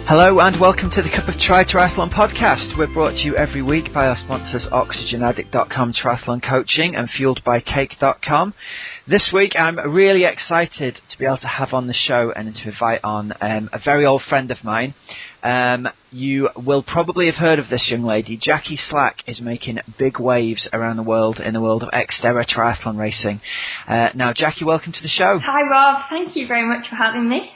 Hello and welcome to the Cup of Triathlon podcast. We're brought to you every week by our sponsors oxygenaddict.com triathlon coaching and fueledbycake.com. This week I'm really excited to be able to have on the show and to invite on a very old friend of mine. You will probably have heard of this young lady. Jacqui Slack is making big waves around the world in the world of Xterra triathlon racing. Now Jacqui, welcome to the show. Hi Rob, thank you very much for having me.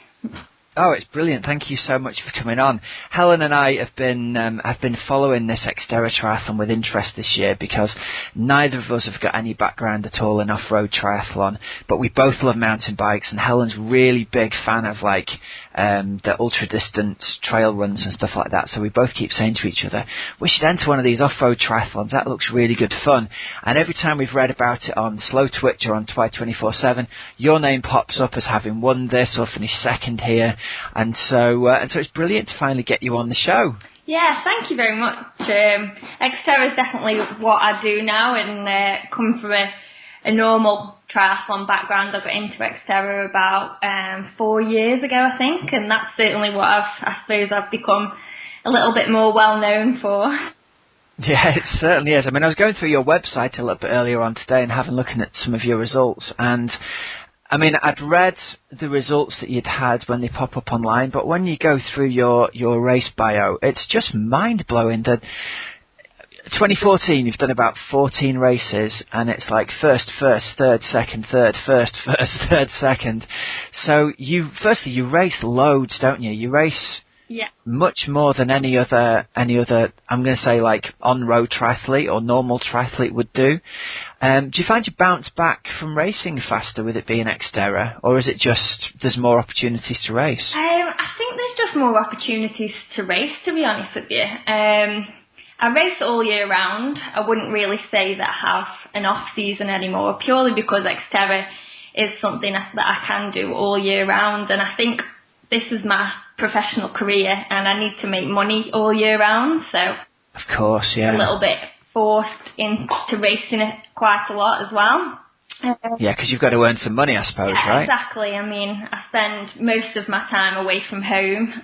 Oh, it's brilliant. Thank you so much for coming on. Helen and I have been following this Xterra triathlon with interest this year because neither of us have got any background at all in off-road triathlon, but we both love mountain bikes, and Helen's really big fan of the ultra-distance trail runs and stuff like that. So we both keep saying to each other, we should enter one of these off-road triathlons. That looks really good fun. And every time we've read about it on Slow Twitch or on Twi 24/7, your name pops up as having won this or finished second here. And so it's brilliant to finally get you on the show. Yeah, thank you very much. Xterra is definitely what I do now, and come from a normal triathlon background. I got into Xterra about 4 years ago, I think, and that's certainly what I suppose I've become a little bit more well known for. Yeah, it certainly is. I mean, I was going through your website a little bit earlier on today and having a look at some of your results, and I mean, I'd read the results that you'd had when they pop up online, but when you go through your race bio, it's just mind-blowing that 2014 you've done about 14 races, and it's like first, third, second, third, first, third, second. So you race loads, don't you? You race much more than any other, I'm going to say like on-road triathlete or normal triathlete would do. Do you find you bounce back from racing faster with it being Xterra, or is it just there's more opportunities to race? I think there's just more opportunities to race, to be honest with you. I race all year round. I wouldn't really say that I have an off-season anymore, purely because Xterra is something that I can do all year round, and I think this is my professional career and I need to make money all year round, so of course, yeah, a little bit forced into racing it quite a lot as well. Yeah, because you've got to earn some money, I suppose, yeah, right? Exactly. I mean, I spend most of my time away from home,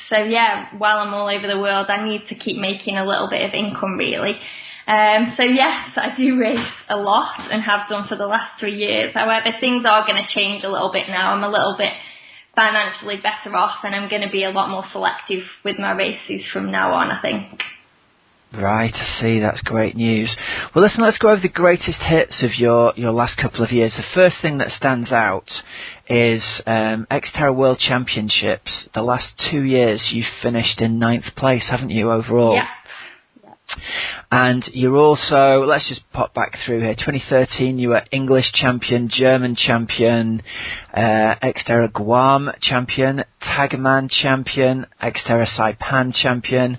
so yeah, while I'm all over the world, I need to keep making a little bit of income, really. So yes, I do race a lot and have done for the last 3 years. However, things are going to change a little bit now. I'm a little bit financially better off, and I'm going to be a lot more selective with my races from now on, I think. Right, I see. That's great news. Well, listen, let's go over the greatest hits of your last couple of years. The first thing that stands out is Xterra World Championships. The last 2 years you've finished in 9th place, haven't you, overall? Yeah. And you're also, let's just pop back through here, 2013 you were English champion, German champion, Xterra Guam champion, Tagaman champion, Xterra Saipan champion,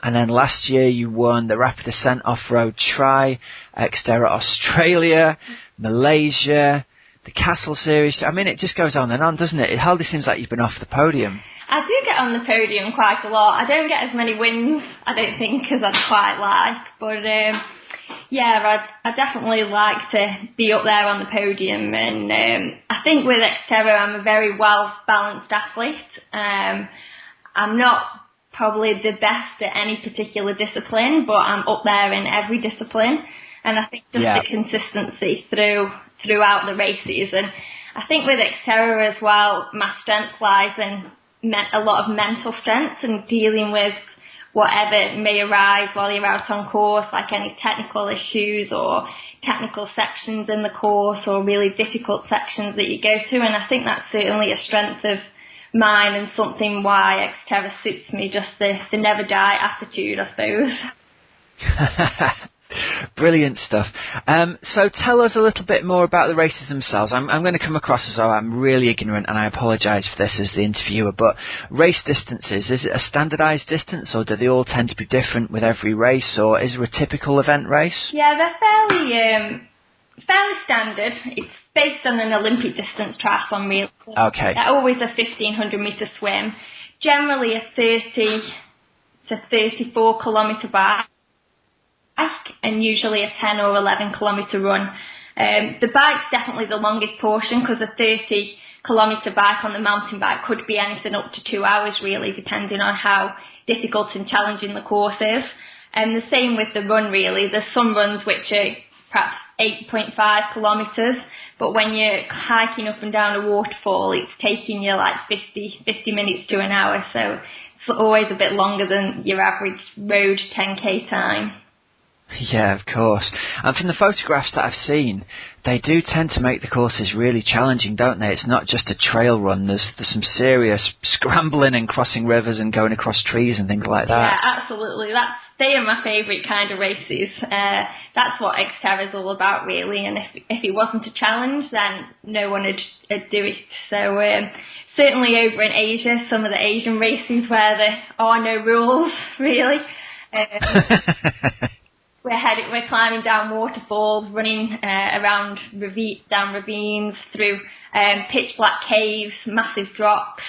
and then last year you won the Rapid Ascent Off-Road Tri, Xterra Australia, Malaysia, the Castle Series. I mean, it just goes on and on, doesn't it? It hardly seems like you've been off the podium. I do get on the podium quite a lot. I don't get as many wins, I don't think, as I'd quite like. But yeah, I definitely like to be up there on the podium. And I think with Xterra, I'm a very well-balanced athlete. I'm not probably the best at any particular discipline, but I'm up there in every discipline. And I think just the consistency throughout the races. And I think with Xterra as well, my strength lies in a lot of mental strength and dealing with whatever may arise while you're out on course, like any technical issues or technical sections in the course or really difficult sections that you go to. And I think that's certainly a strength of mine and something why Xterra suits me, just the never die attitude, I suppose. Brilliant stuff. So tell us a little bit more about the races themselves. I'm going to come across as though I'm really ignorant, and I apologise for this as the interviewer, but race distances, is it a standardised distance, or do they all tend to be different with every race, or is there a typical event race? Yeah, they're fairly standard. It's based on an Olympic distance triathlon, really. Okay. They're always a 1,500 metre swim, generally a 30 to 34 kilometre bike, and usually a 10 or 11 kilometre run. The bike's definitely the longest portion because a 30 kilometre bike on the mountain bike could be anything up to 2 hours, really, depending on how difficult and challenging the course is. And the same with the run, really. There's some runs which are perhaps 8.5 kilometres, but when you're hiking up and down a waterfall, it's taking you like 50 minutes to an hour, so it's always a bit longer than your average road 10k time. Yeah, of course. And from the photographs that I've seen, they do tend to make the courses really challenging, don't they? It's not just a trail run. There's some serious scrambling and crossing rivers and going across trees and things like that. Yeah, absolutely. They are my favourite kind of races. That's what Xterra is all about, really. And if it wasn't a challenge, then no one would do it. So certainly over in Asia, some of the Asian races where there are no rules, really. We're climbing down waterfalls, running around down ravines, through pitch black caves, massive drops,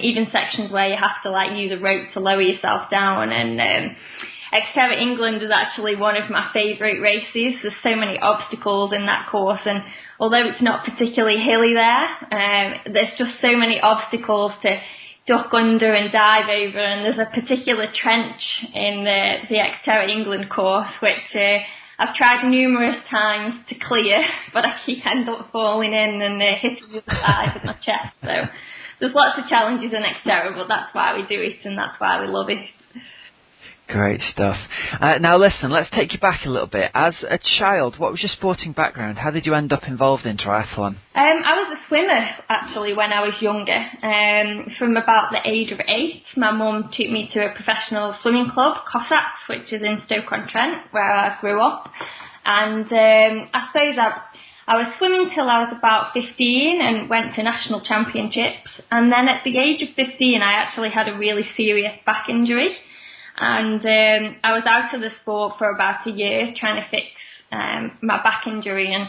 even sections where you have to use a rope to lower yourself down. And Xterra England is actually one of my favourite races. There's so many obstacles in that course, and although it's not particularly hilly there, there's just so many obstacles to duck under and dive over, and there's a particular trench in the Xterra England course which I've tried numerous times to clear, but I keep end up falling in and hitting the other side with my chest. So there's lots of challenges in Xterra, but that's why we do it and that's why we love it. Great stuff. Now listen, let's take you back a little bit. As a child, what was your sporting background? How did you end up involved in triathlon? I was a swimmer, actually, when I was younger. From about the age of 8, my mum took me to a professional swimming club, Cossacks, which is in Stoke-on-Trent, where I grew up. And I suppose I was swimming till I was about 15 and went to national championships. And then at the age of 15, I actually had a really serious back injury. And I was out of the sport for about a year trying to fix my back injury. And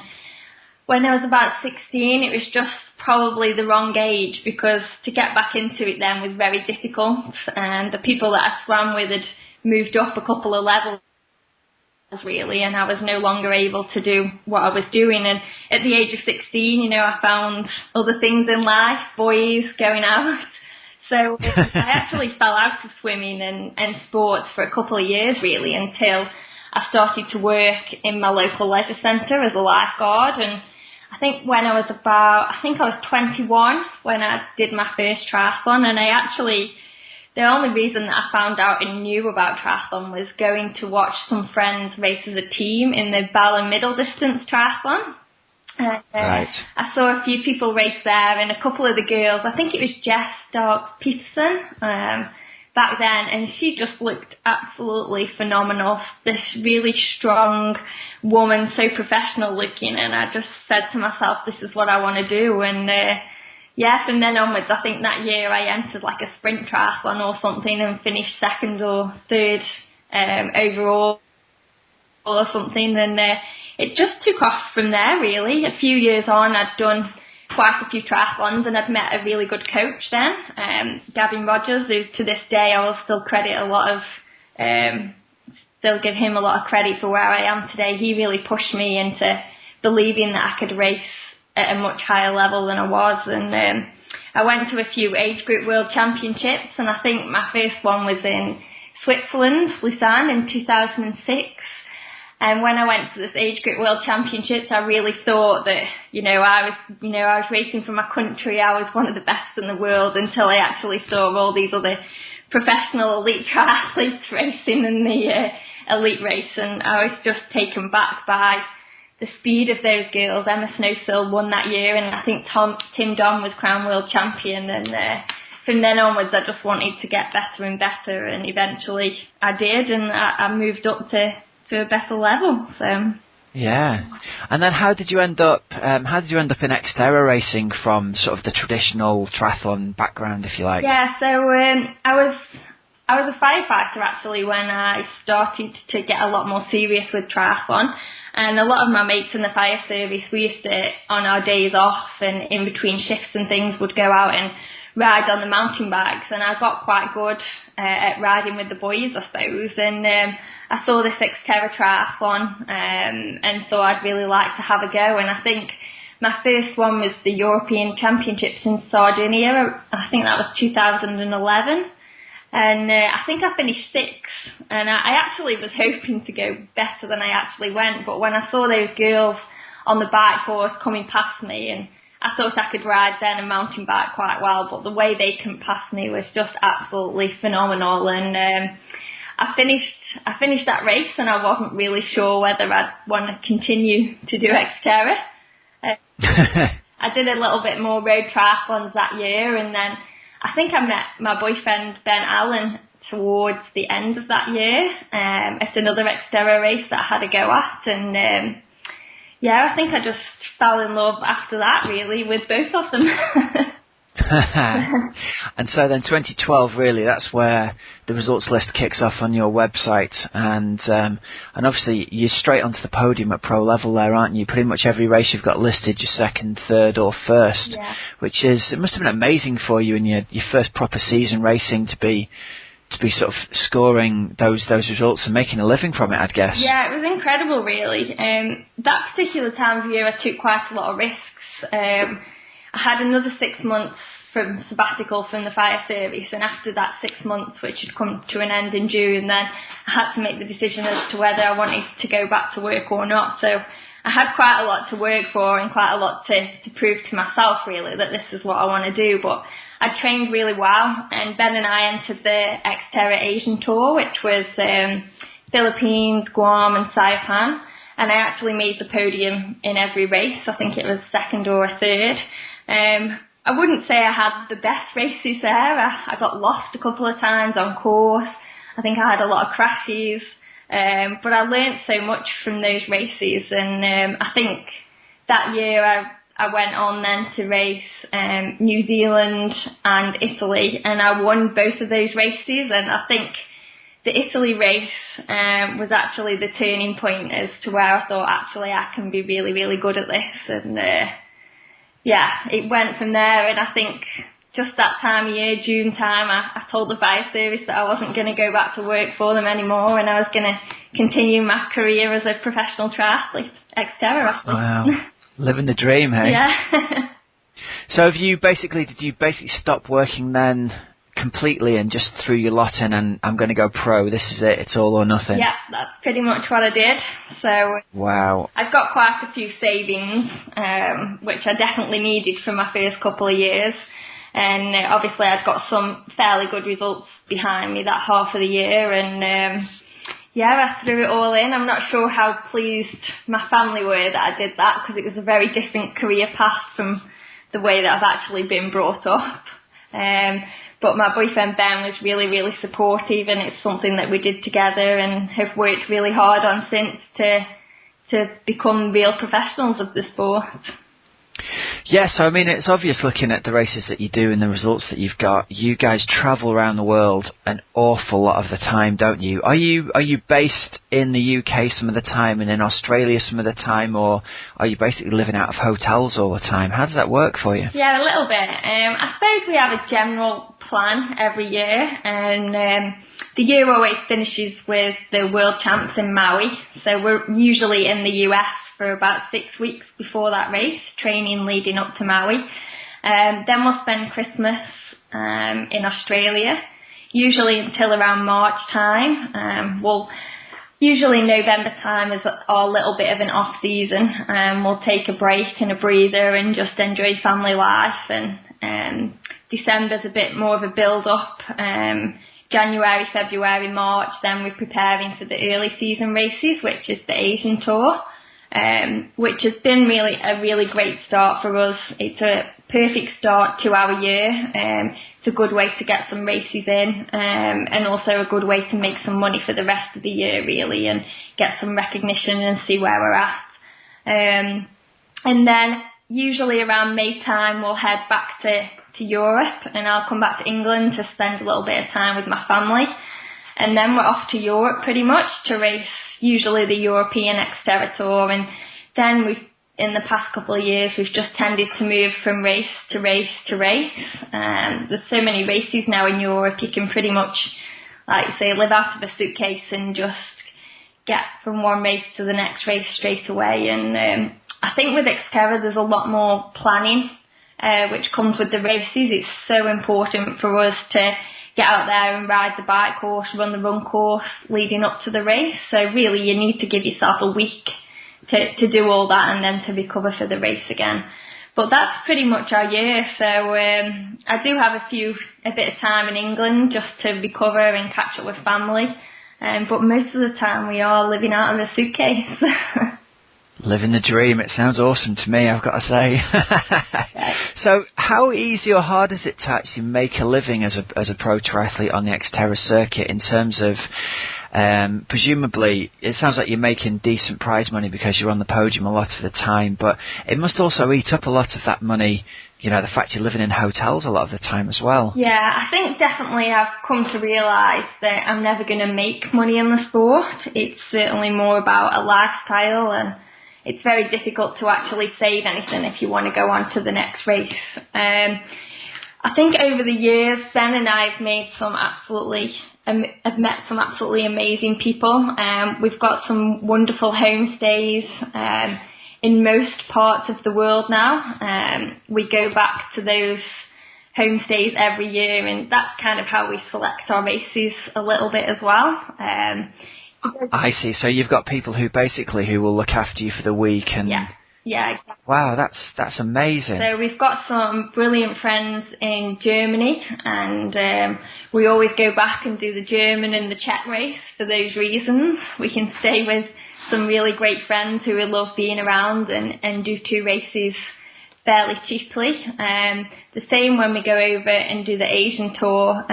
when I was about 16, it was just probably the wrong age, because to get back into it then was very difficult. And the people that I swam with had moved up a couple of levels, really, and I was no longer able to do what I was doing. And at the age of 16, I found other things in life, boys, going out. So I actually fell out of swimming and sports for a couple of years, really, until I started to work in my local leisure centre as a lifeguard. And I think I was 21 when I did my first triathlon. And the only reason that I found out and knew about triathlon was going to watch some friends race as a team in the Bala middle distance triathlon. Right. I saw a few people race there, and a couple of the girls, I think it was Jess Stark-Peterson back then, and she just looked absolutely phenomenal. This really strong woman, so professional looking, and I just said to myself, this is what I want to do. And from then onwards, I think that year I entered like a sprint triathlon or something and finished second or third overall or something, and it just took off from there, really. A few years on, I'd done quite a few triathlons, and I'd met a really good coach then, Gavin Rogers, who to this day I will still give him a lot of credit for where I am today. He really pushed me into believing that I could race at a much higher level than I was, and I went to a few age group world championships, and I think my first one was in Switzerland, Lausanne, in 2006. And when I went to this age group world championships, I really thought that, I was racing for my country. I was one of the best in the world, until I actually saw all these other professional elite triathletes racing in the elite race. And I was just taken back by the speed of those girls. Emma Snowsill won that year, and I think Tim Don was crowned world champion. And from then onwards, I just wanted to get better and better. And eventually I did, and I moved up to a better level. So yeah. And then how did you end up in Xterra racing from sort of the traditional triathlon background, if you like? Yeah, so I was a firefighter actually when I started to get a lot more serious with triathlon, and a lot of my mates in the fire service, we used to, on our days off and in between shifts and things, would go out and ride on the mountain bikes, and I got quite good at riding with the boys, I suppose. And I saw this Xterra triathlon and thought I'd really like to have a go. And I think my first one was the European Championships in Sardinia. I think that was 2011. And I think I finished 6th, and I actually was hoping to go better than I actually went, but when I saw those girls on the bike horse coming past me, and I thought I could ride then a mountain bike quite well, but the way they came past me was just absolutely phenomenal. And I finished that race, and I wasn't really sure whether I'd want to continue to do Xterra. I did a little bit more road triathlons that year, and then I think I met my boyfriend Ben Allen towards the end of that year at another Xterra race that I had a go at, and I think I just fell in love after that, really, with both of them. And so then 2012, really, that's where the results list kicks off on your website, and obviously you're straight onto the podium at pro level there, aren't you? Pretty much every race you've got listed, you're 2nd, 3rd or 1st, which it must have been amazing for you in your first proper season racing to be sort of scoring those results and making a living from it, I'd guess. Yeah, it was incredible, really. That particular time of year I took quite a lot of risks. I had another 6 months from sabbatical from the fire service, and after that 6 months, which had come to an end in June, then I had to make the decision as to whether I wanted to go back to work or not. So I had quite a lot to work for and quite a lot to prove to myself, really, that this is what I want to do. But I trained really well, and Ben and I entered the Xterra Asian Tour, which was Philippines, Guam and Saipan, and I actually made the podium in every race. I think it was 2nd or 3rd. I wouldn't say I had the best races there. I got lost a couple of times on course. I think I had a lot of crashes, but I learnt so much from those races, and I think that year I went on then to race New Zealand and Italy, and I won both of those races. And I think the Italy race was actually the turning point as to where I thought, actually, I can be really, really good at this. And it went from there. And I think just that time of year, June time, I told the fire service that I wasn't going to go back to work for them anymore, and I was going to continue my career as a professional triathlete, Xterra athlete. Wow. Living the dream, hey? Yeah. So did you basically stop working then completely and just threw your lot in and I'm going to go pro, this is it, it's all or nothing? Yeah, that's pretty much what I did. So wow. I've got quite a few savings, which I definitely needed for my first couple of years. And obviously I'd got some fairly good results behind me that half of the year, and I threw it all in. I'm not sure how pleased my family were that I did that, because it was a very different career path from the way that I've actually been brought up. But my boyfriend Ben was really, really supportive, and it's something that we did together and have worked really hard on since to become real professionals of the sport. Yes, I mean, it's obvious looking at the races that you do and the results that you've got. You guys travel around the world an awful lot of the time, don't you? Are you based in the UK some of the time and in Australia some of the time, or are you basically living out of hotels all the time? How does that work for you? Yeah, a little bit. I suppose we have a general plan every year, and the year always finishes with the World Champs in Maui. So we're usually in the US for about 6 weeks before that race, training leading up to Maui. Then we'll spend Christmas in Australia, usually until around March time. Usually November time is our little bit of an off season. We'll take a break and a breather and just enjoy family life. And December's a bit more of a build up. January, February, March, then we're preparing for the early season races, which is the Asian Tour. Which has been a really great start for us. It's a perfect start to our year. It's a good way to get some races in, and also a good way to make some money for the rest of the year, really, and get some recognition and see where we're at. And then usually around May time we'll head back to Europe, and I'll come back to England to spend a little bit of time with my family. And then we're off to Europe pretty much to race usually the European Xterra Tour. And then in the past couple of years, we've just tended to move from race to race to race. There's so many races now in Europe, you can pretty much, like you say, live out of a suitcase and just get from one race to the next race straight away. And I think with Xterra there's a lot more planning which comes with the races. It's so important for us to get out there and ride the bike course, run the run course leading up to the race. So really you need to give yourself a week to do all that and then to recover for the race again. But that's pretty much our year. So I do have a bit of time in England just to recover and catch up with family. But most of the time we are living out of a suitcase. Living the dream. It sounds awesome to me, I've got to say. So how easy or hard is it to actually make a living as a pro triathlete on the Xterra circuit, in terms of presumably it sounds like you're making decent prize money because you're on the podium a lot of the time, but it must also eat up a lot of that money, you know, the fact you're living in hotels a lot of the time as well. Yeah, I think definitely I've come to realise that I'm never going to make money in the sport. It's certainly more about a lifestyle, and it's very difficult to actually save anything if you want to go on to the next race. I think over the years, Ben and I have met some absolutely amazing people. We've got some wonderful homestays in most parts of the world now. We go back to those homestays every year, and that's kind of how we select our races a little bit as well. I see. So you've got people who will look after you for the week, and yeah, exactly. Wow, that's amazing. So we've got some brilliant friends in Germany, and we always go back and do the German and the Czech race for those reasons. We can stay with some really great friends who we love being around and do 2 races fairly cheaply. The same when we go over and do the Asian tour.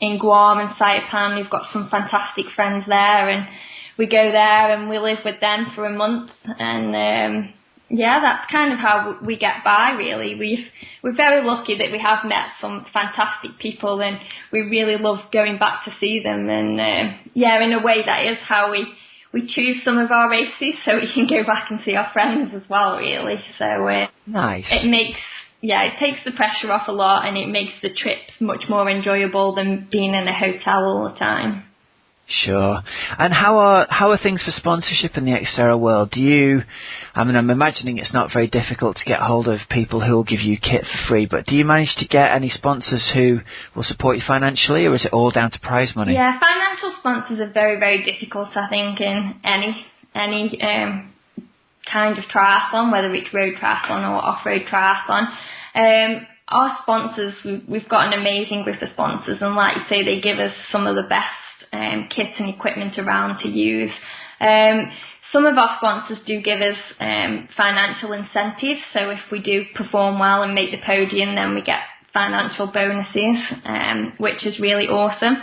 In Guam and Saipan, we've got some fantastic friends there, and we go there and we live with them for a month, and that's kind of how we get by, really. We're very lucky that we have met some fantastic people, and we really love going back to see them, and in a way that is how we choose some of our races, so we can go back and see our friends as well, really. So nice. It takes the pressure off a lot, and it makes the trips much more enjoyable than being in a hotel all the time. Sure. And how are things for sponsorship in the Xterra world? I'm imagining it's not very difficult to get hold of people who will give you kit for free, but do you manage to get any sponsors who will support you financially, or is it all down to prize money? Yeah, financial sponsors are very, very difficult, I think, in any kind of triathlon, whether it's road triathlon or off-road triathlon. Our sponsors, we've got an amazing group of sponsors, and like you say, they give us some of the best kits and equipment around to use. Some of our sponsors do give us financial incentives, so if we do perform well and make the podium, then we get financial bonuses, which is really awesome.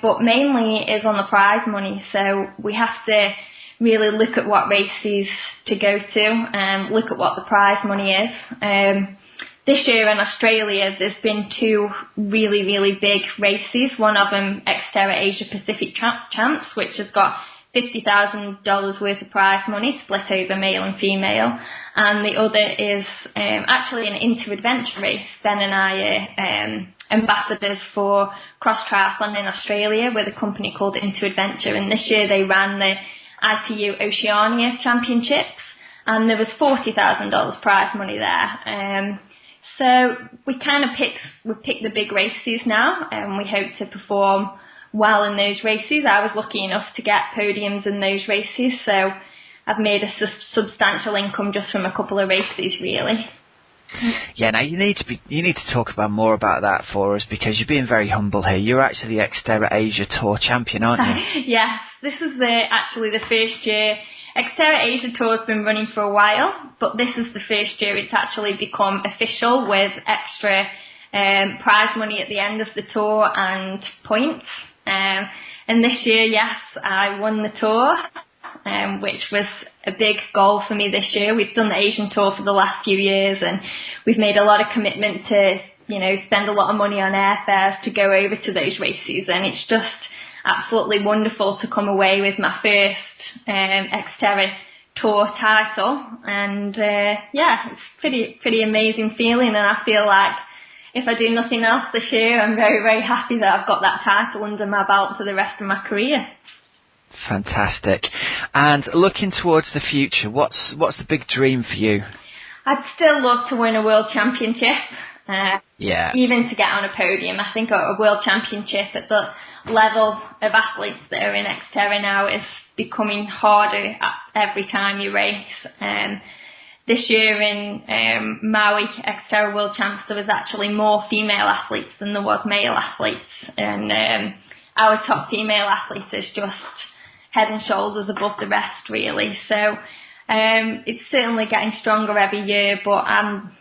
But mainly it is on the prize money, so we have to really look at what races to go to and look at what the prize money is. This year in Australia, there's been 2 really, really big races. One of them, Xterra Asia Pacific Champs, which has got $50,000 worth of prize money split over male and female. And the other is actually an inter-adventure race. Ben and I are ambassadors for cross triathlon in Australia with a company called Inter-Adventure. And this year they ran the ITU Oceania Championships, and there was $40,000 prize money there. So we kind of picked the big races now, and we hope to perform well in those races. I was lucky enough to get podiums in those races, so I've made a substantial income just from a couple of races, really. Yeah, now you need to talk about more about that for us, because you're being very humble here. You're actually the Xterra Asia Tour champion, aren't you? Yes, this is actually the first year. Xterra Asia Tour has been running for a while, but this is the first year it's actually become official with extra prize money at the end of the tour and points. And this year, yes, I won the tour, which was a big goal for me this year. We've done the Asian Tour for the last few years, and we've made a lot of commitment to, spend a lot of money on airfares to go over to those races, and it's just absolutely wonderful to come away with my first Xterra Tour title, and it's pretty amazing feeling, and I feel like if I do nothing else this year, I'm very, very happy that I've got that title under my belt for the rest of my career. Fantastic. And looking towards the future, what's the big dream for you? I'd still love to win a world championship. Even to get on a podium. I think a world championship at the level of athletes that are in Xterra now is becoming harder every time you race. This year in Maui Xterra World Champs, there was actually more female athletes than there was male athletes, and our top female athlete is just head and shoulders above the rest, really. So it's certainly getting stronger every year, but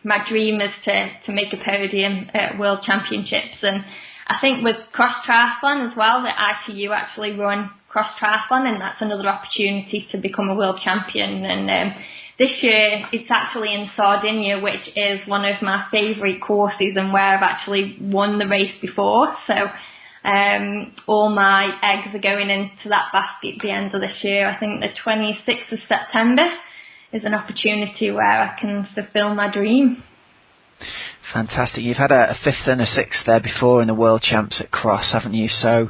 my dream is to make a podium at World Championships. And I think with cross triathlon as well, that ITU actually run cross triathlon, and that's another opportunity to become a world champion. And this year it's actually in Sardinia, which is one of my favourite courses and where I've actually won the race before. So all my eggs are going into that basket at the end of this year. I think the 26th of September is an opportunity where I can fulfil my dream. Fantastic. You've had a 5th and a 6th there before in the World Champs at Cross, haven't you? So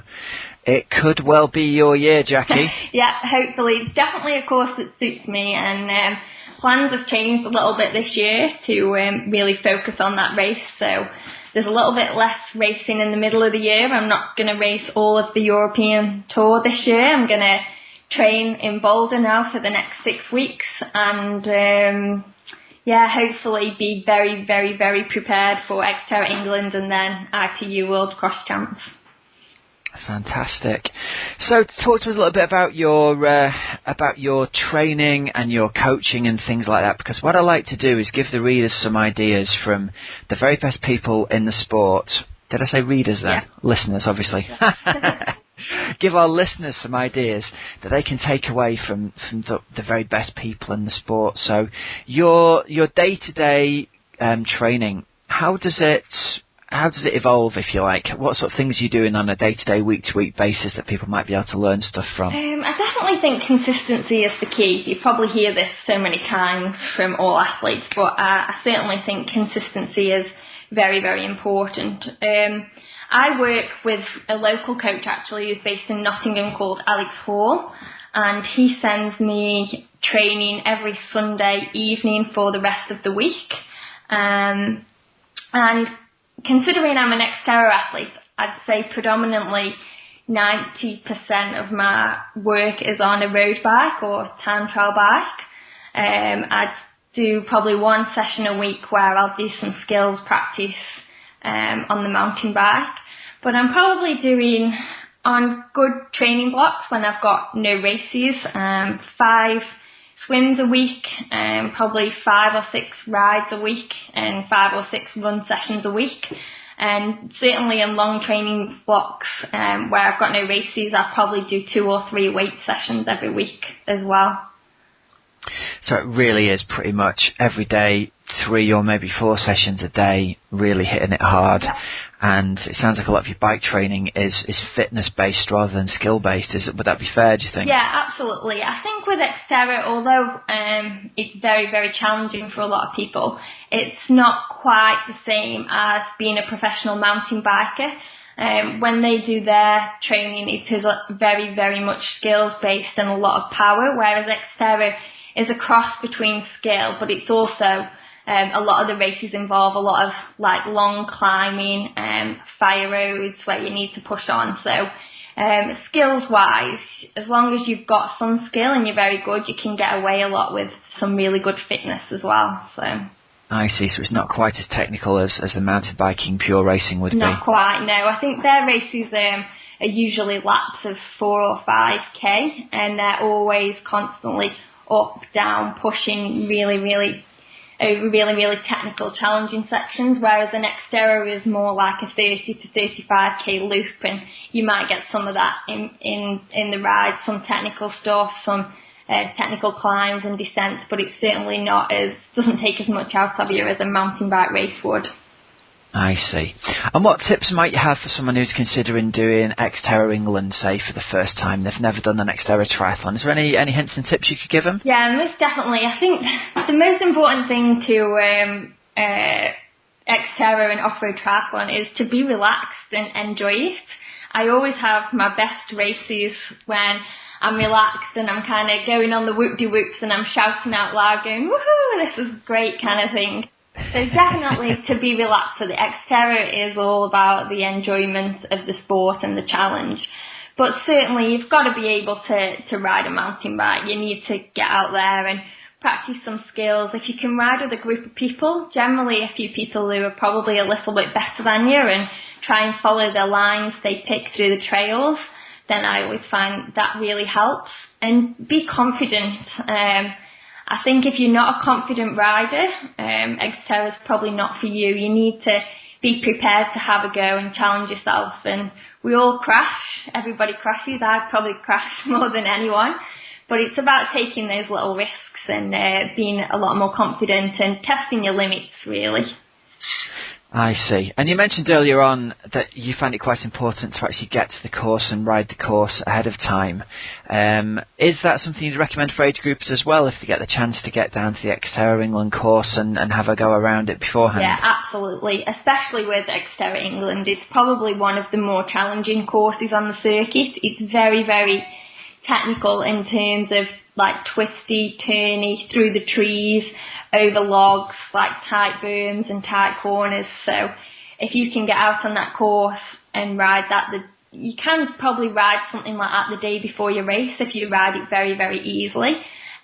it could well be your year, Jacqui. Yeah, hopefully. It's definitely a course that suits me, and plans have changed a little bit this year to really focus on that race. So there's a little bit less racing in the middle of the year. I'm not going to race all of the European Tour this year. I'm going to train in Boulder now for the next 6 weeks, and hopefully be very, very, very prepared for Xterra England and then ITU World Cross Champs. Fantastic. So talk to us a little bit about your training and your coaching and things like that, because what I like to do is give the readers some ideas from the very best people in the sport. Did I say readers then? Yeah. Listeners, obviously. Give our listeners some ideas that they can take away from the very best people in the sport. So your day-to-day training, how does it evolve, if you like? What sort of things are you doing on a day-to-day, week-to-week basis that people might be able to learn stuff from? I definitely think consistency is the key. You probably hear this so many times from all athletes, but I certainly think consistency is very, very important. I work with a local coach actually who's based in Nottingham called Alex Hall, and he sends me training every Sunday evening for the rest of the week. And considering I'm an Xterra athlete, I'd say predominantly 90% of my work is on a road bike or time trial bike. I'd do probably one session a week where I'll do some skills practice on the mountain bike. But I'm probably doing, on good training blocks when I've got no races, 5 swims a week, probably 5 or 6 rides a week, and 5 or 6 run sessions a week. And certainly in long training blocks where I've got no races, I'll probably do 2 or 3 weight sessions every week as well. So it really is pretty much every day, 3 or maybe 4 sessions a day, really hitting it hard. Yeah. And it sounds like a lot of your bike training is fitness based rather than skill based. Would that be fair, do you think? Yeah, absolutely. I think with Xterra, although it's very, very challenging for a lot of people, it's not quite the same as being a professional mountain biker. When they do their training, it is very, very much skills based and a lot of power, whereas Xterra is a cross between skill, but it's also a lot of the races involve a lot of like long climbing, fire roads where you need to push on. So skills wise, as long as you've got some skill and you're very good, you can get away a lot with some really good fitness as well. So I see. So it's not quite as technical as the mountain biking pure racing would be. Not quite, no. I think their races are usually laps of 4 or 5k, and they're always constantly up, down, pushing really, really technical, challenging sections, whereas an Xterra is more like a 30 to 35k loop, and you might get some of that in the ride, some technical stuff, some technical climbs and descents, but it's certainly doesn't take as much out of you as a mountain bike race would. I see. And what tips might you have for someone who's considering doing Xterra England, say, for the first time? They've never done an Xterra triathlon. Is there any hints and tips you could give them? Yeah, most definitely. I think the most important thing to Xterra and off-road triathlon is to be relaxed and enjoy it. I always have my best races when I'm relaxed and I'm kind of going on the whoop-de-whoops and I'm shouting out loud going, woohoo, this is great kind of thing. So definitely to be relaxed. So the Xterra is all about the enjoyment of the sport and the challenge. But certainly you've got to be able to ride a mountain bike. You need to get out there and practice some skills. If you can ride with a group of people, generally a few people who are probably a little bit better than you, and try and follow the lines they pick through the trails, then I always find that really helps. And be confident. I think if you're not a confident rider, Xterra is probably not for you. You need to be prepared to have a go and challenge yourself. And we all crash. Everybody crashes. I've probably crashed more than anyone. But it's about taking those little risks and being a lot more confident and testing your limits, really. I see. And you mentioned earlier on that you find it quite important to actually get to the course and ride the course ahead of time. Is that something you'd recommend for age groups as well, if they get the chance to get down to the Xterra England course and have a go around it beforehand? Yeah, absolutely. Especially with Xterra England. It's probably one of the more challenging courses on the circuit. It's very, very technical in terms of like twisty, turny, through the trees, over logs, like tight berms and tight corners. So if you can get out on that course and ride that, you can probably ride something like that the day before your race if you ride it very, very easily.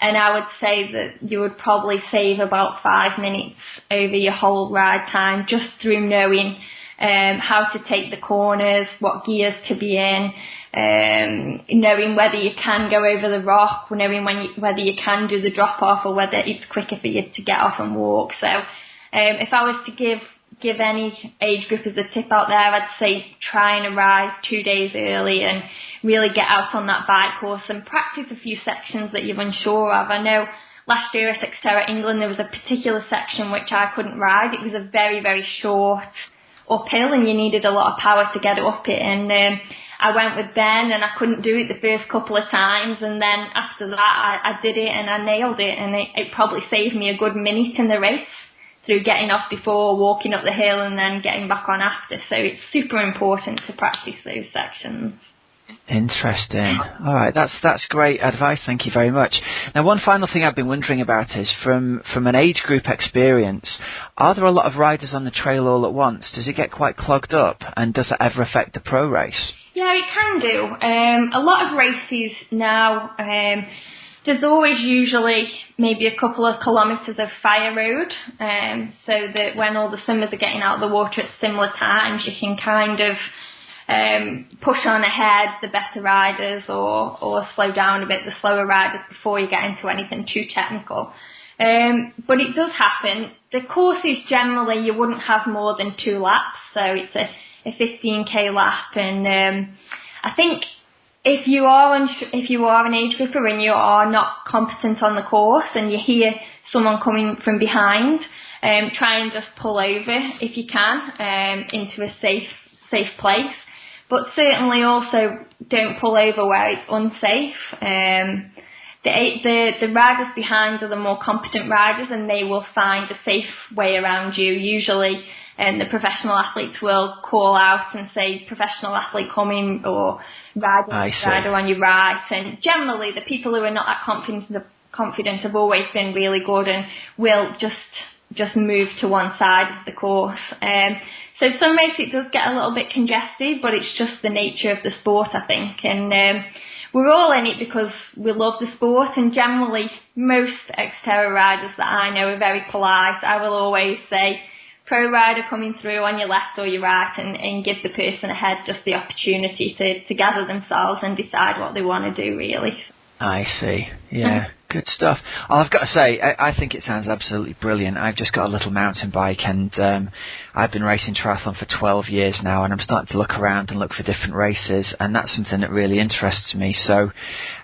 And I would say that you would probably save about 5 minutes over your whole ride time just through knowing how to take the corners, what gears to be in, knowing whether you can go over the rock, knowing whether you can do the drop off or whether it's quicker for you to get off and walk. So if I was to give any age group as a tip out there, I'd say try and arrive 2 days early and really get out on that bike course and practice a few sections that you're unsure of. I know last year at Xterra England there was a particular section which I couldn't ride. It was a very, very short uphill and you needed a lot of power to get up it, and I went with Ben and I couldn't do it the first couple of times, and then after that I did it and I nailed it, and it probably saved me a good minute in the race through getting off before, walking up the hill and then getting back on after. So it's super important to practice those sections. Interesting. All right, that's great advice. Thank you very much. Now, one final thing I've been wondering about is from an age group experience, are there a lot of riders on the trail all at once? Does it get quite clogged up, and does it ever affect the pro race? Yeah, it can do. A lot of races now, there's always usually maybe a couple of kilometres of fire road, so that when all the swimmers are getting out of the water at similar times, you can kind of push on ahead the better riders or slow down a bit the slower riders before you get into anything too technical. But it does happen. The courses generally you wouldn't have more than 2 laps, so it's a 15k lap, and I think if you are an age grouper and you are not competent on the course and you hear someone coming from behind, try and just pull over if you can into a safe place. But certainly also don't pull over where it's unsafe. The riders behind are the more competent riders, and they will find a safe way around you. Usually the professional athletes will call out and say professional athlete coming or rider on your right. And generally the people who are not that confident have always been really good and will just move to one side of the course. So some races it does get a little bit congested, but it's just the nature of the sport, I think. And we're all in it because we love the sport, and generally most Xterra riders that I know are very polite. I will always say, pro rider coming through on your left or your right, and give the person ahead just the opportunity to gather themselves and decide what they want to do, really. I see. Yeah, good stuff. Oh, I've got to say, I think it sounds absolutely brilliant. I've just got a little mountain bike, and I've been racing triathlon for 12 years now, and I'm starting to look around and look for different races, and that's something that really interests me. So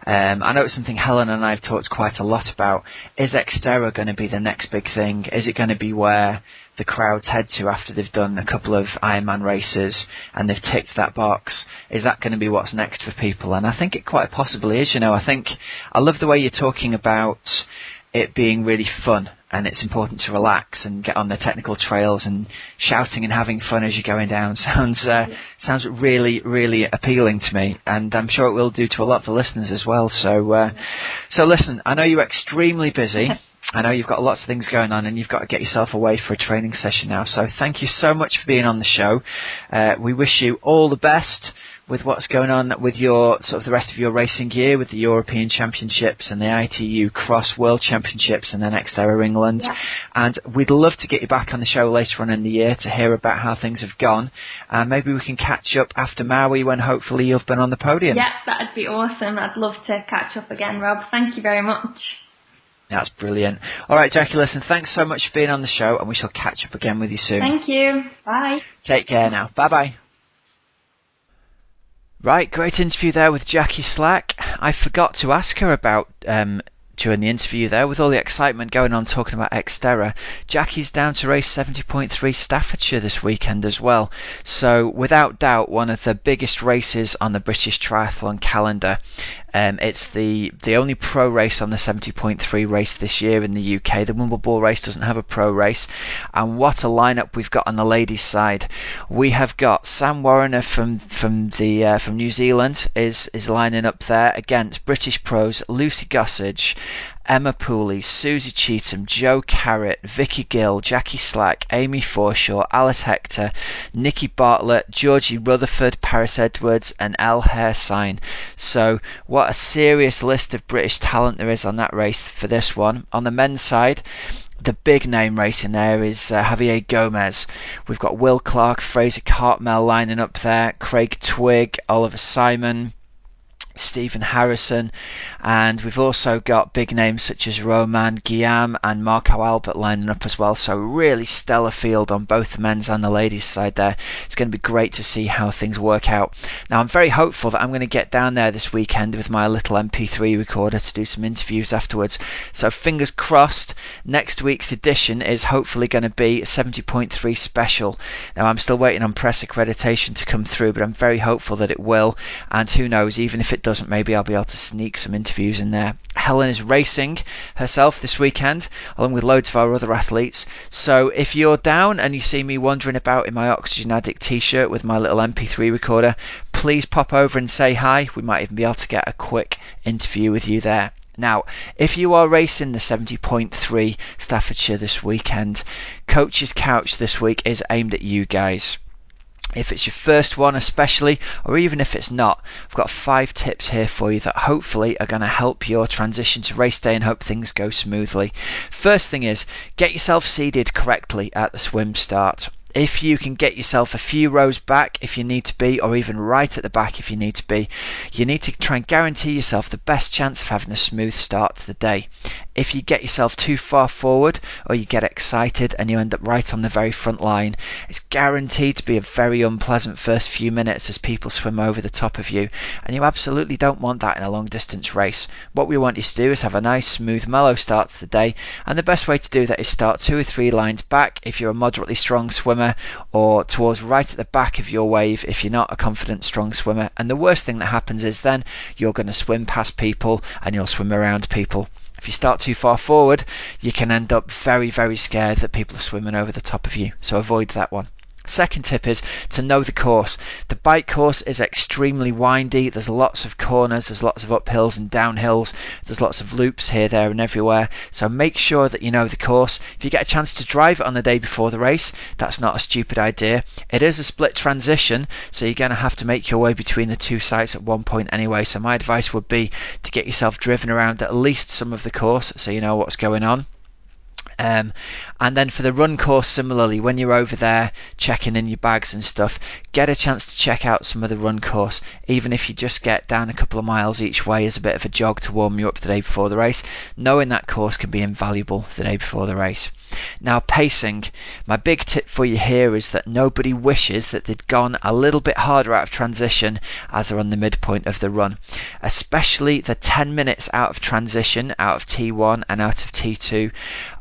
I know it's something Helen and I have talked quite a lot about. Is Xterra going to be the next big thing? Is it going to be where the crowds head to after they've done a couple of Ironman races and they've ticked that box? Is that going to be what's next for people? And I think it quite possibly is. You know, I love the way you're talking about it being really fun and it's important to relax and get on the technical trails, and shouting and having fun as you're going down sounds really, really appealing to me, and I'm sure it will do to a lot of the listeners as well. So listen, I know you're extremely busy. I know you've got lots of things going on, and you've got to get yourself away for a training session now. So thank you so much for being on the show. We wish you all the best with what's going on with your sort of the rest of your racing year, with the European Championships and the ITU Cross World Championships and then Xterra England. Yeah. And we'd love to get you back on the show later on in the year to hear about how things have gone. And maybe we can catch up after Maui when hopefully you've been on the podium. Yeah, that'd be awesome. I'd love to catch up again, Rob. Thank you very much. That's brilliant. All right, Jacqui, listen, thanks so much for being on the show, and we shall catch up again with you soon. Thank you. Bye. Take care now. Bye-bye. Right, great interview there with Jacqui Slack. I forgot to ask her about, during the interview there, with all the excitement going on talking about Xterra, Jacqui's down to race 70.3 Staffordshire this weekend as well. So without doubt, one of the biggest races on the British triathlon calendar. It's the only pro race on the 70.3 race this year in the UK. The Wimbledon race doesn't have a pro race. And what a lineup we've got on the ladies' side. We have got Sam Warriner from New Zealand is lining up there against British pros Lucy Gossage, Emma Pooley, Susie Cheetham, Jo Carrott, Vicky Gill, Jacqui Slack, Amy Forshaw, Alice Hector, Nikki Bartlett, Georgie Rutherford, Paris Edwards and Elle Hairsine. So what a serious list of British talent there is on that race for this one. On the men's side, the big name racing there is Javier Gomez. We've got Will Clark, Fraser Cartmel lining up there, Craig Twigg, Oliver Simon, Stephen Harrison, and we've also got big names such as Roman Guillaume and Marco Albert lining up as well. So really stellar field on both the men's and the ladies' side there. It's going to be great to see how things work out. Now I'm very hopeful that I'm going to get down there this weekend with my little MP3 recorder to do some interviews afterwards. So fingers crossed, next week's edition is hopefully going to be a 70.3 special. Now I'm still waiting on press accreditation to come through, but I'm very hopeful that it will, and who knows, even if it doesn't, maybe I'll be able to sneak some interviews in there. Helen is racing herself this weekend along with loads of our other athletes, so if you're down and you see me wandering about in my Oxygen Addict t-shirt with my little MP3 recorder, please pop over and say hi. We might even be able to get a quick interview with you there. Now, if you are racing the 70.3 Staffordshire this weekend, Coach's Couch this week is aimed at you guys. If it's your first one especially, or even if it's not, I've got 5 tips here for you that hopefully are going to help your transition to race day and hope things go smoothly. First thing is, get yourself seated correctly at the swim start. If you can get yourself a few rows back if you need to be, or even right at the back if you need to be, you need to try and guarantee yourself the best chance of having a smooth start to the day. If you get yourself too far forward, or you get excited and you end up right on the very front line, it's guaranteed to be a very unpleasant first few minutes as people swim over the top of you, and you absolutely don't want that in a long distance race. What we want you to do is have a nice smooth mellow start to the day, and the best way to do that is start 2 or 3 lines back if you're a moderately strong swimmer, or towards right at the back of your wave if you're not a confident strong swimmer. And the worst thing that happens is then you're going to swim past people and you'll swim around people. If you start too far forward, you can end up very, very scared that people are swimming over the top of you, so avoid that one. Second tip is to know the course. The bike course is extremely windy. There's lots of corners, there's lots of uphills and downhills, there's lots of loops here, there and everywhere. So make sure that you know the course. If you get a chance to drive it on the day before the race, that's not a stupid idea. It is a split transition, so you're going to have to make your way between the 2 sites at one point anyway. So my advice would be to get yourself driven around at least some of the course so you know what's going on. And then for the run course, similarly, when you're over there checking in your bags and stuff, get a chance to check out some of the run course, even if you just get down a couple of miles each way as a bit of a jog to warm you up the day before the race. Knowing that course can be invaluable the day before the race. Now, pacing. My big tip for you here is that nobody wishes that they'd gone a little bit harder out of transition as they're on the midpoint of the run. Especially the 10 minutes out of transition, out of T1 and out of T2,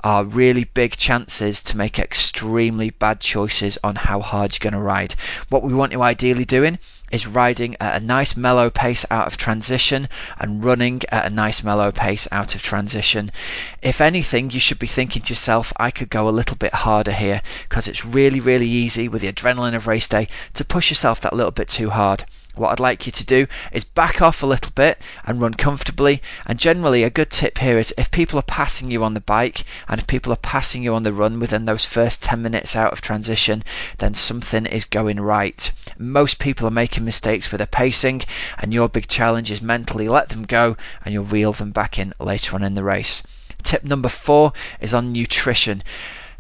are really big chances to make extremely bad choices on how hard you're going to ride. What we want you ideally doing is riding at a nice mellow pace out of transition and running at a nice mellow pace out of transition. If anything, you should be thinking to yourself, I could go a little bit harder here, because it's really, really easy with the adrenaline of race day to push yourself that little bit too hard. What I'd like you to do is back off a little bit and run comfortably. And generally a good tip here is if people are passing you on the bike and if people are passing you on the run within those first 10 minutes out of transition, then something is going right. Most people are making mistakes with their pacing, and your big challenge is mentally let them go and you'll reel them back in later on in the race. Tip number 4 is on nutrition.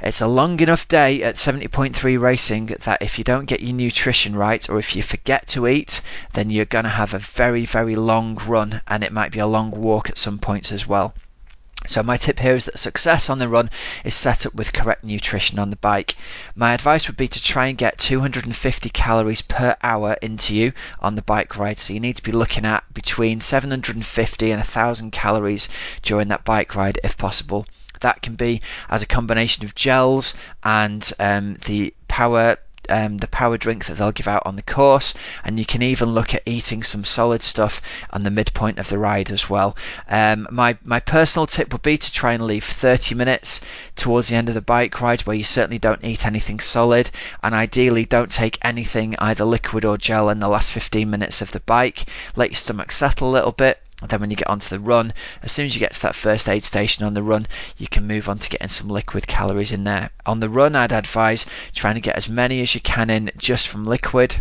It's a long enough day at 70.3 racing that if you don't get your nutrition right, or if you forget to eat, then you're going to have a very, very long run, and it might be a long walk at some points as well. So my tip here is that success on the run is set up with correct nutrition on the bike. My advice would be to try and get 250 calories per hour into you on the bike ride. So you need to be looking at between 750 and 1,000 calories during that bike ride if possible. That can be as a combination of gels and the power drinks that they'll give out on the course, and you can even look at eating some solid stuff on the midpoint of the ride as well. My personal tip would be to try and leave 30 minutes towards the end of the bike ride where you certainly don't eat anything solid, and ideally don't take anything either liquid or gel in the last 15 minutes of the bike. Let your stomach settle a little bit. And then when you get onto the run, as soon as you get to that first aid station on the run, you can move on to getting some liquid calories in there. On the run, I'd advise trying to get as many as you can in just from liquid.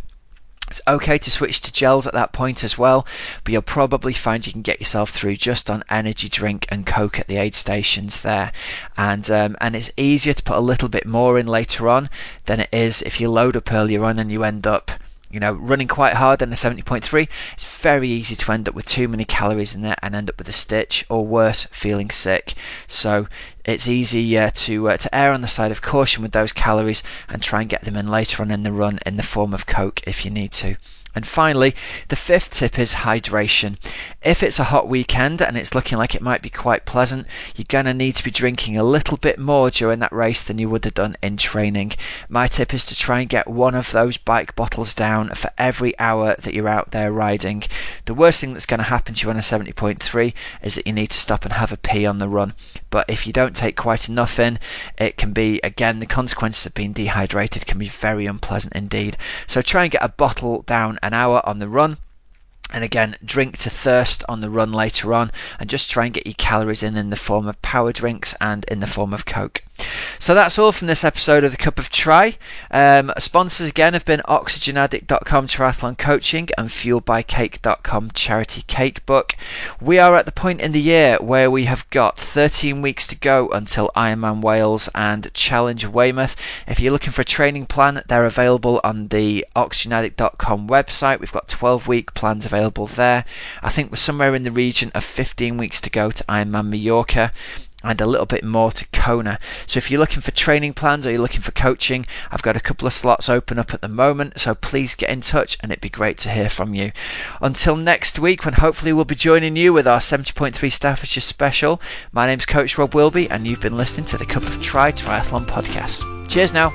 It's okay to switch to gels at that point as well, but you'll probably find you can get yourself through just on energy drink and Coke at the aid stations there. And it's easier to put a little bit more in later on than it is if you load up earlier on and you end up running quite hard in a 70.3. It's very easy to end up with too many calories in there and end up with a stitch, or worse, feeling sick. So it's easy to err on the side of caution with those calories and try and get them in later on in the run in the form of Coke if you need to. And finally, the 5th tip is hydration. If it's a hot weekend and it's looking like it might be quite pleasant, you're going to need to be drinking a little bit more during that race than you would have done in training. My tip is to try and get one of those bike bottles down for every hour that you're out there riding. The worst thing that's going to happen to you on a 70.3 is that you need to stop and have a pee on the run. But if you don't take quite enough in, it can be, again, the consequences of being dehydrated can be very unpleasant indeed. So try and get a bottle down an hour on the run, and again, drink to thirst on the run later on, and just try and get your calories in the form of power drinks and in the form of Coke. So that's all from this episode of The Cup of Tri. Sponsors again have been oxygenaddict.com triathlon coaching and fuelbycake.com charity cake book. We are at the point in the year where we have got 13 weeks to go until Ironman Wales and Challenge Weymouth. If you're looking for a training plan, they're available on the oxygenaddict.com website. We've got 12-week plans available there. I think we're somewhere in the region of 15 weeks to go to Ironman Mallorca, and a little bit more to Kona. So if you're looking for training plans or you're looking for coaching, I've got a couple of slots open up at the moment, so please get in touch and it'd be great to hear from you. Until next week, when hopefully we'll be joining you with our 70.3 Staffordshire special, my name's Coach Rob Wilby and you've been listening to the Cup of Tri Triathlon podcast. Cheers now.